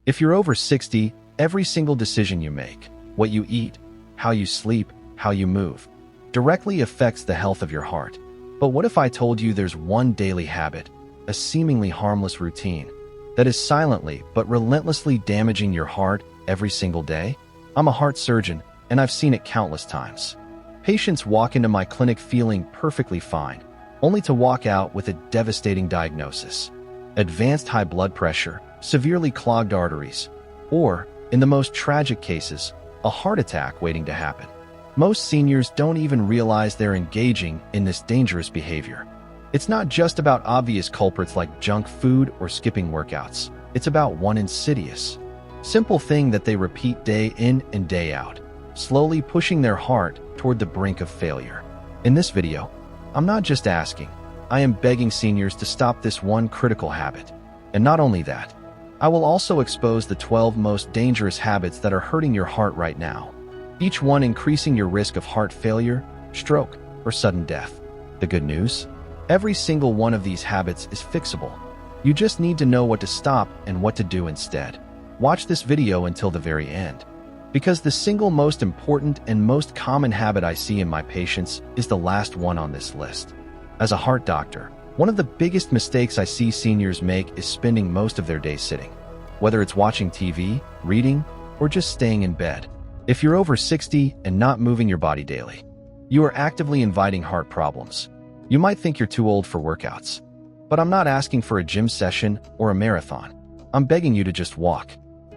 If you're over 60, every single decision you make, what you eat, how you sleep, how you move, directly affects the health of your heart. But what if I told you there's one daily habit, a seemingly harmless routine, that is silently but relentlessly damaging your heart every single day? I'm a heart surgeon, and I've seen it countless times. Patients walk into my clinic feeling perfectly fine, only to walk out with a devastating diagnosis: advanced high blood pressure, severely clogged arteries, or, in the most tragic cases, a heart attack waiting to happen. Most seniors don't even realize they're engaging in this dangerous behavior. It's not just about obvious culprits like junk food or skipping workouts. It's about one insidious, simple thing that they repeat day in and day out, slowly pushing their heart toward the brink of failure. In this video, I'm not just asking, I am begging seniors to stop this one critical habit. And not only that, I will also expose the 12 most dangerous habits that are hurting your heart right now, each one increasing your risk of heart failure, stroke, or sudden death. The good news? Every single one of these habits is fixable. You just need to know what to stop and what to do instead. Watch this video until the very end, because the single most important and most common habit I see in my patients is the last one on this list. As a heart doctor, one of the biggest mistakes I see seniors make is spending most of their day sitting. Whether it's watching TV, reading, or just staying in bed. If you're over 60 and not moving your body daily, you are actively inviting heart problems. You might think you're too old for workouts, but I'm not asking for a gym session or a marathon. I'm begging you to just walk.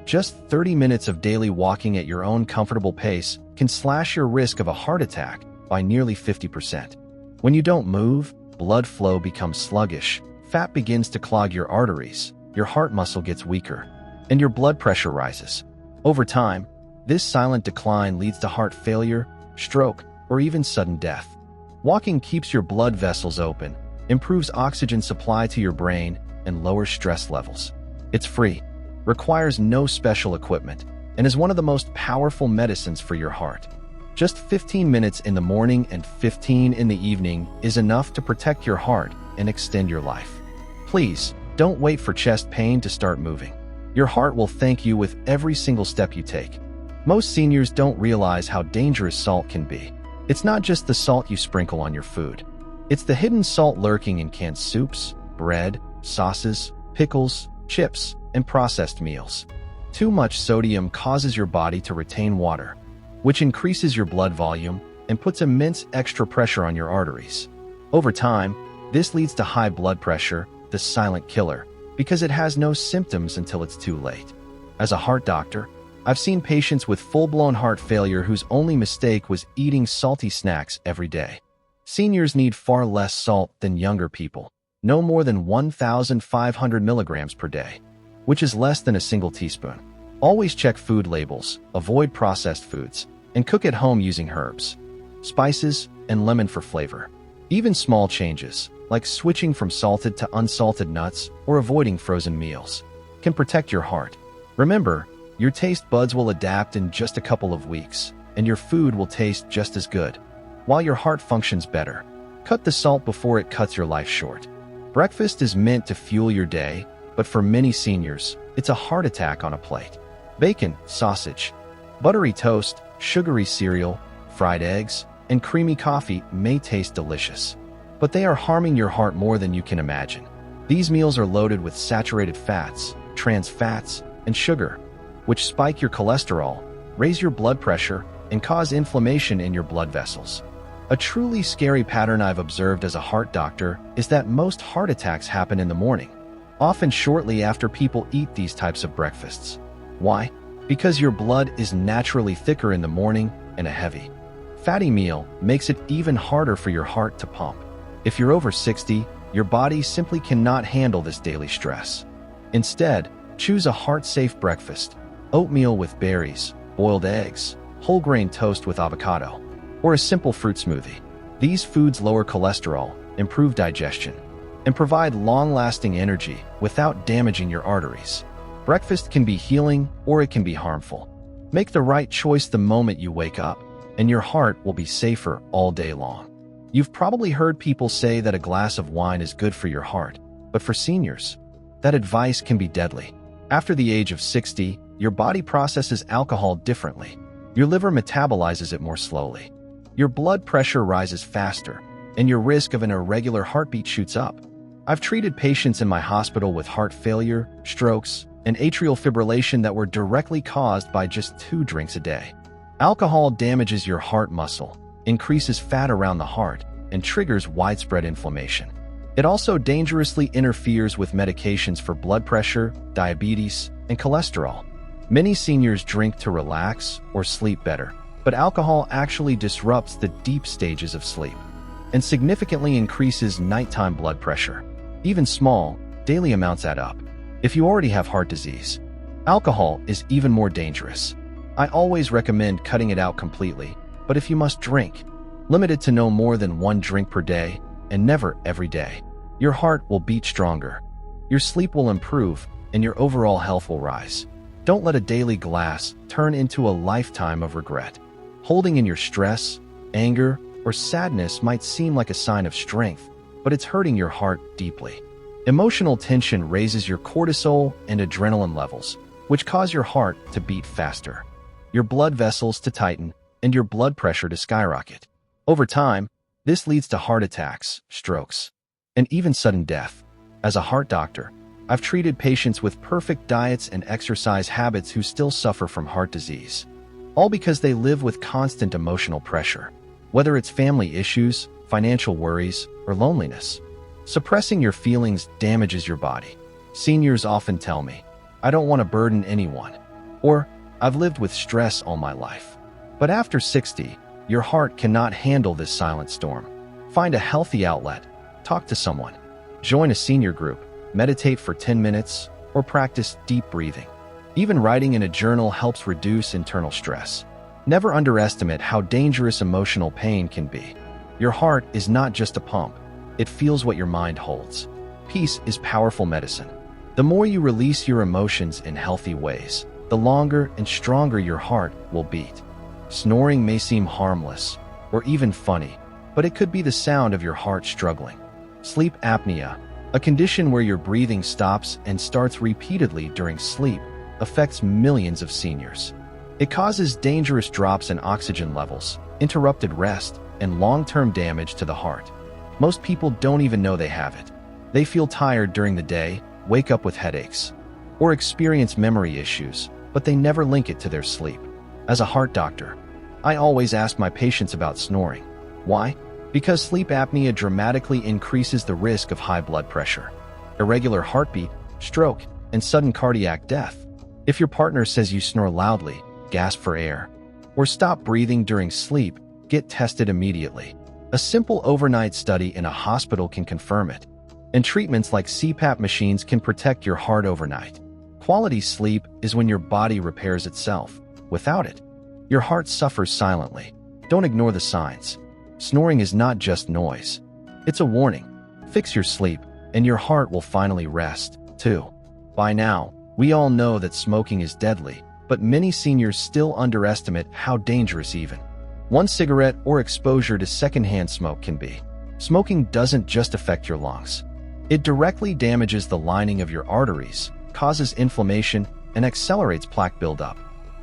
Just 30 minutes of daily walking at your own comfortable pace can slash your risk of a heart attack by nearly 50%. When you don't move, blood flow becomes sluggish, fat begins to clog your arteries, your heart muscle gets weaker, and your blood pressure rises. Over time, this silent decline leads to heart failure, stroke, or even sudden death. Walking keeps your blood vessels open, improves oxygen supply to your brain, and lowers stress levels. It's free, requires no special equipment, and is one of the most powerful medicines for your heart. Just 15 minutes in the morning and 15 in the evening is enough to protect your heart and extend your life. Please, don't wait for chest pain to start moving. Your heart will thank you with every single step you take. Most seniors don't realize how dangerous salt can be. It's not just the salt you sprinkle on your food. It's the hidden salt lurking in canned soups, bread, sauces, pickles, chips, and processed meals. Too much sodium causes your body to retain water, which increases your blood volume and puts immense extra pressure on your arteries. Over time, this leads to high blood pressure, the silent killer, because it has no symptoms until it's too late. As a heart doctor, I've seen patients with full-blown heart failure whose only mistake was eating salty snacks every day. Seniors need far less salt than younger people, no more than 1,500 milligrams per day, which is less than a single teaspoon. Always check food labels, avoid processed foods, and cook at home using herbs, spices, and lemon for flavor. Even small changes, like switching from salted to unsalted nuts or avoiding frozen meals, can protect your heart. Remember, your taste buds will adapt in just a couple of weeks, and your food will taste just as good, while your heart functions better. Cut the salt before it cuts your life short. Breakfast is meant to fuel your day, but for many seniors, it's a heart attack on a plate. Bacon, sausage, buttery toast, sugary cereal, fried eggs, and creamy coffee may taste delicious, but they are harming your heart more than you can imagine. These meals are loaded with saturated fats, trans fats, and sugar, which spike your cholesterol, raise your blood pressure, and cause inflammation in your blood vessels. A truly scary pattern I've observed as a heart doctor is that most heart attacks happen in the morning, often shortly after people eat these types of breakfasts. Why? Because your blood is naturally thicker in the morning, and a heavy, fatty meal makes it even harder for your heart to pump. If you're over 60, your body simply cannot handle this daily stress. Instead, choose a heart-safe breakfast: oatmeal with berries, boiled eggs, whole grain toast with avocado, or a simple fruit smoothie. These foods lower cholesterol, improve digestion, and provide long-lasting energy without damaging your arteries. Breakfast can be healing, or it can be harmful. Make the right choice the moment you wake up, and your heart will be safer all day long. You've probably heard people say that a glass of wine is good for your heart, but for seniors, that advice can be deadly. After the age of 60, your body processes alcohol differently. Your liver metabolizes it more slowly. Your blood pressure rises faster, and your risk of an irregular heartbeat shoots up. I've treated patients in my hospital with heart failure, strokes, and atrial fibrillation that were directly caused by just 2 drinks a day. Alcohol damages your heart muscle, increases fat around the heart, and triggers widespread inflammation. It also dangerously interferes with medications for blood pressure, diabetes, and cholesterol. Many seniors drink to relax or sleep better, but alcohol actually disrupts the deep stages of sleep and significantly increases nighttime blood pressure. Even small, daily amounts add up. If you already have heart disease, alcohol is even more dangerous. I always recommend cutting it out completely, but if you must drink, limit it to no more than 1 drink per day and never every day. Your heart will beat stronger, your sleep will improve, and your overall health will rise. Don't let a daily glass turn into a lifetime of regret. Holding in your stress, anger, or sadness might seem like a sign of strength, but it's hurting your heart deeply. Emotional tension raises your cortisol and adrenaline levels, which cause your heart to beat faster, your blood vessels to tighten, and your blood pressure to skyrocket. Over time, this leads to heart attacks, strokes, and even sudden death. As a heart doctor, I've treated patients with perfect diets and exercise habits who still suffer from heart disease, all because they live with constant emotional pressure. Whether it's family issues, financial worries, or loneliness, suppressing your feelings damages your body. Seniors often tell me, "I don't want to burden anyone," or "I've lived with stress all my life." But after 60, your heart cannot handle this silent storm. Find a healthy outlet, talk to someone, join a senior group, meditate for 10 minutes, or practice deep breathing. Even writing in a journal helps reduce internal stress. Never underestimate how dangerous emotional pain can be. Your heart is not just a pump. It feels what your mind holds. Peace is powerful medicine. The more you release your emotions in healthy ways, the longer and stronger your heart will beat. Snoring may seem harmless or even funny, but it could be the sound of your heart struggling. Sleep apnea, a condition where your breathing stops and starts repeatedly during sleep, affects millions of seniors. It causes dangerous drops in oxygen levels, interrupted rest, and long-term damage to the heart. Most people don't even know they have it. They feel tired during the day, wake up with headaches, or experience memory issues, but they never link it to their sleep. As a heart doctor, I always ask my patients about snoring. Why? Because sleep apnea dramatically increases the risk of high blood pressure, irregular heartbeat, stroke, and sudden cardiac death. If your partner says you snore loudly, gasp for air, or stop breathing during sleep, get tested immediately. A simple overnight study in a hospital can confirm it, and treatments like CPAP machines can protect your heart overnight. Quality sleep is when your body repairs itself. Without it, your heart suffers silently. Don't ignore the signs. Snoring is not just noise. It's a warning. Fix your sleep, and your heart will finally rest, too. By now, we all know that smoking is deadly, but many seniors still underestimate how dangerous even one cigarette or exposure to secondhand smoke can be. Smoking doesn't just affect your lungs. It directly damages the lining of your arteries, causes inflammation, and accelerates plaque buildup,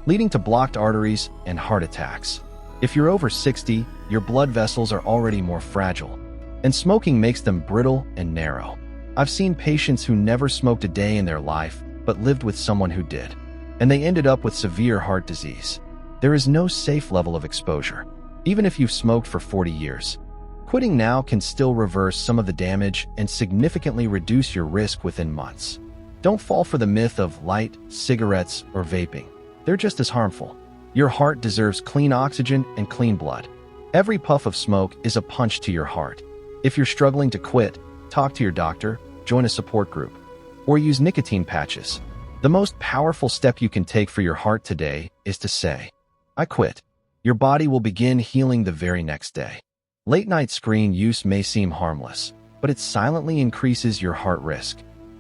leading to blocked arteries and heart attacks. If you're over 60, your blood vessels are already more fragile, and smoking makes them brittle and narrow. I've seen patients who never smoked a day in their life, but lived with someone who did, and they ended up with severe heart disease. There is no safe level of exposure, even if you've smoked for 40 years. Quitting now can still reverse some of the damage and significantly reduce your risk within months. Don't fall for the myth of light, cigarettes, or vaping. They're just as harmful. Your heart deserves clean oxygen and clean blood. Every puff of smoke is a punch to your heart. If you're struggling to quit, talk to your doctor, join a support group, or use nicotine patches. The most powerful step you can take for your heart today is to say, "I quit." Your body will begin healing the very next day. Late-night screen use may seem harmless, but it silently increases your heart risk.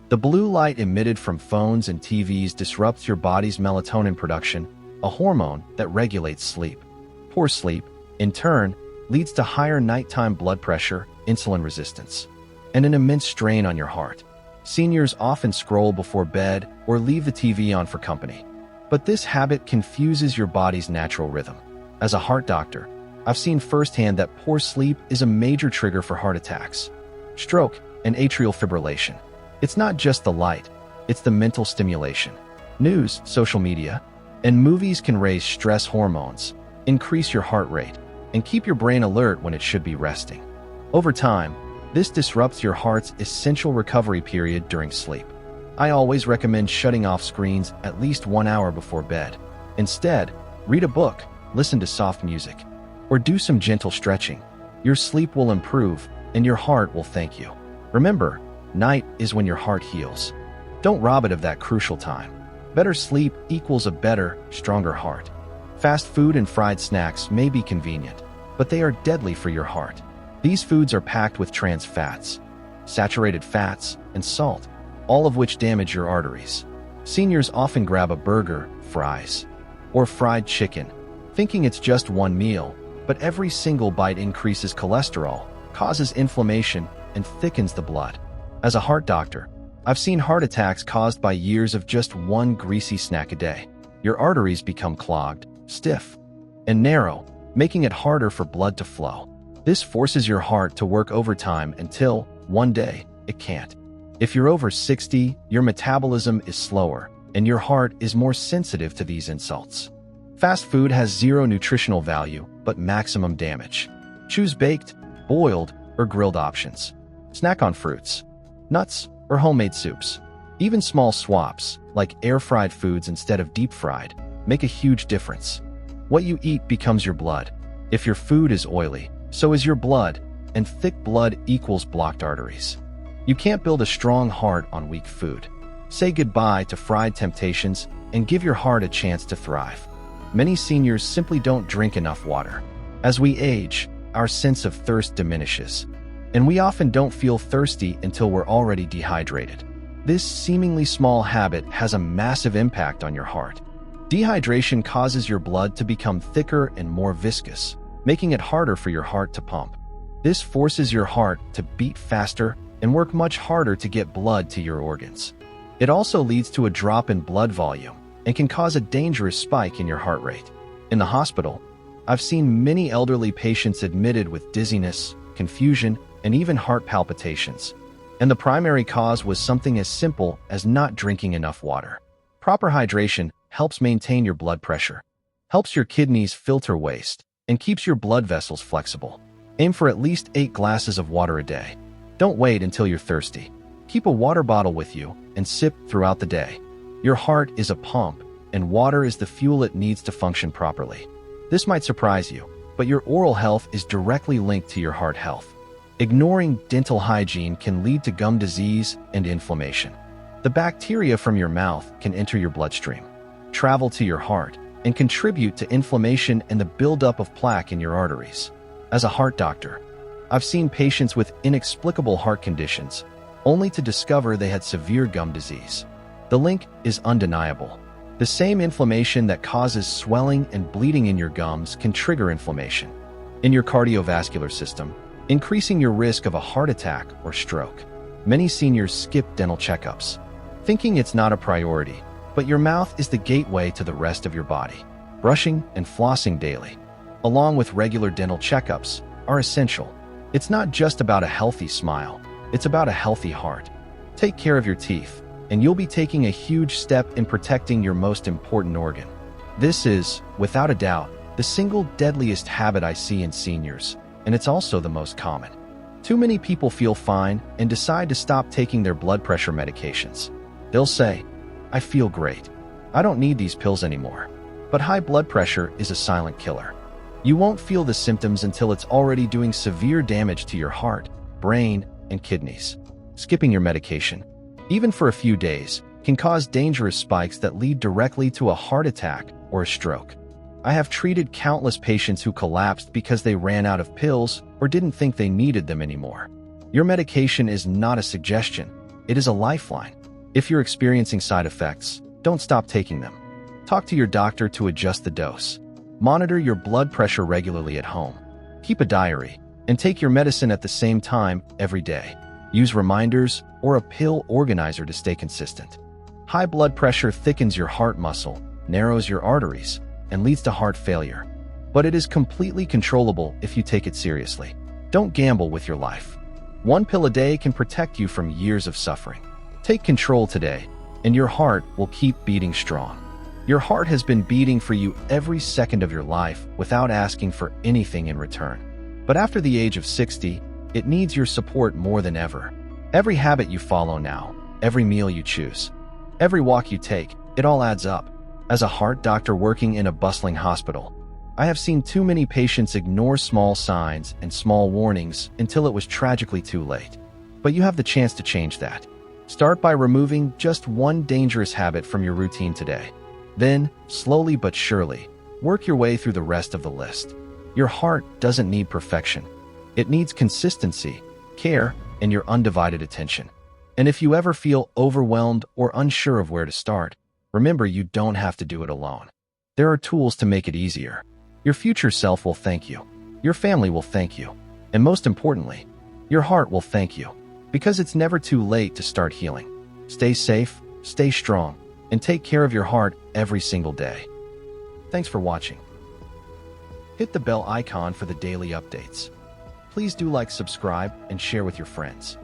The blue light emitted from phones and TVs disrupts your body's melatonin production, a hormone that regulates sleep. Poor sleep, in turn, leads to higher nighttime blood pressure, insulin resistance, and an immense strain on your heart. Seniors often scroll before bed or leave the TV on for company. But this habit confuses your body's natural rhythm. As a heart doctor, I've seen firsthand that poor sleep is a major trigger for heart attacks, stroke, and atrial fibrillation. It's not just the light, it's the mental stimulation. News, social media, and movies can raise stress hormones, increase your heart rate, and keep your brain alert when it should be resting. Over time, this disrupts your heart's essential recovery period during sleep. I always recommend shutting off screens at least 1 hour before bed. Instead, read a book, listen to soft music, or do some gentle stretching. Your sleep will improve, and your heart will thank you. Remember, night is when your heart heals. Don't rob it of that crucial time. Better sleep equals a better, stronger heart. Fast food and fried snacks may be convenient, but they are deadly for your heart. These foods are packed with trans fats, saturated fats, and salt, all of which damage your arteries. Seniors often grab a burger, fries, or fried chicken, thinking it's just one meal, but every single bite increases cholesterol, causes inflammation, and thickens the blood. As a heart doctor, I've seen heart attacks caused by years of just one greasy snack a day. Your arteries become clogged, stiff, and narrow, making it harder for blood to flow. This forces your heart to work overtime until, one day, it can't. If you're over 60, your metabolism is slower, and your heart is more sensitive to these insults. Fast food has zero nutritional value, but maximum damage. Choose baked, boiled, or grilled options. Snack on fruits, nuts, or homemade soups. Even small swaps, like air-fried foods instead of deep-fried, make a huge difference. What you eat becomes your blood. If your food is oily, so is your blood, and thick blood equals blocked arteries. You can't build a strong heart on weak food. Say goodbye to fried temptations and give your heart a chance to thrive. Many seniors simply don't drink enough water. As we age, our sense of thirst diminishes, and we often don't feel thirsty until we're already dehydrated. This seemingly small habit has a massive impact on your heart. Dehydration causes your blood to become thicker and more viscous, making it harder for your heart to pump. This forces your heart to beat faster and work much harder to get blood to your organs. It also leads to a drop in blood volume and can cause a dangerous spike in your heart rate. In the hospital, I've seen many elderly patients admitted with dizziness, confusion, and even heart palpitations. And the primary cause was something as simple as not drinking enough water. Proper hydration helps maintain your blood pressure, helps your kidneys filter waste, and keeps your blood vessels flexible. Aim for at least 8 glasses of water a day. Don't wait until you're thirsty. Keep a water bottle with you and sip throughout the day. Your heart is a pump, and water is the fuel it needs to function properly. This might surprise you, but your oral health is directly linked to your heart health. Ignoring dental hygiene can lead to gum disease and inflammation. The bacteria from your mouth can enter your bloodstream, travel to your heart, and contribute to inflammation and the buildup of plaque in your arteries. As a heart doctor, I've seen patients with inexplicable heart conditions, only to discover they had severe gum disease. The link is undeniable. The same inflammation that causes swelling and bleeding in your gums can trigger inflammation in your cardiovascular system, increasing your risk of a heart attack or stroke. Many seniors skip dental checkups, thinking it's not a priority, but your mouth is the gateway to the rest of your body. Brushing and flossing daily, along with regular dental checkups, are essential. It's not just about a healthy smile, it's about a healthy heart. Take care of your teeth, and you'll be taking a huge step in protecting your most important organ. This is, without a doubt, the single deadliest habit I see in seniors, and it's also the most common. Too many people feel fine and decide to stop taking their blood pressure medications. They'll say, "I feel great. I don't need these pills anymore." But high blood pressure is a silent killer. You won't feel the symptoms until it's already doing severe damage to your heart, brain, and kidneys. Skipping your medication, even for a few days, can cause dangerous spikes that lead directly to a heart attack or a stroke. I have treated countless patients who collapsed because they ran out of pills or didn't think they needed them anymore. Your medication is not a suggestion, it is a lifeline. If you're experiencing side effects, don't stop taking them. Talk to your doctor to adjust the dose. Monitor your blood pressure regularly at home. Keep a diary, and take your medicine at the same time every day. Use reminders or a pill organizer to stay consistent. High blood pressure thickens your heart muscle, narrows your arteries, and leads to heart failure. But it is completely controllable if you take it seriously. Don't gamble with your life. One pill a day can protect you from years of suffering. Take control today, and your heart will keep beating strong. Your heart has been beating for you every second of your life without asking for anything in return. But after the age of 60, it needs your support more than ever. Every habit you follow now, every meal you choose, every walk you take, it all adds up. As a heart doctor working in a bustling hospital, I have seen too many patients ignore small signs and small warnings until it was tragically too late. But you have the chance to change that. Start by removing just one dangerous habit from your routine today. Then, slowly but surely, work your way through the rest of the list. Your heart doesn't need perfection. It needs consistency, care, and your undivided attention. And if you ever feel overwhelmed or unsure of where to start, remember you don't have to do it alone. There are tools to make it easier. Your future self will thank you. Your family will thank you. And most importantly, your heart will thank you. Because it's never too late to start healing. Stay safe, stay strong, and take care of your heart every single day. Thanks for watching. Hit the bell icon for the daily updates. Please do like, subscribe, and share with your friends.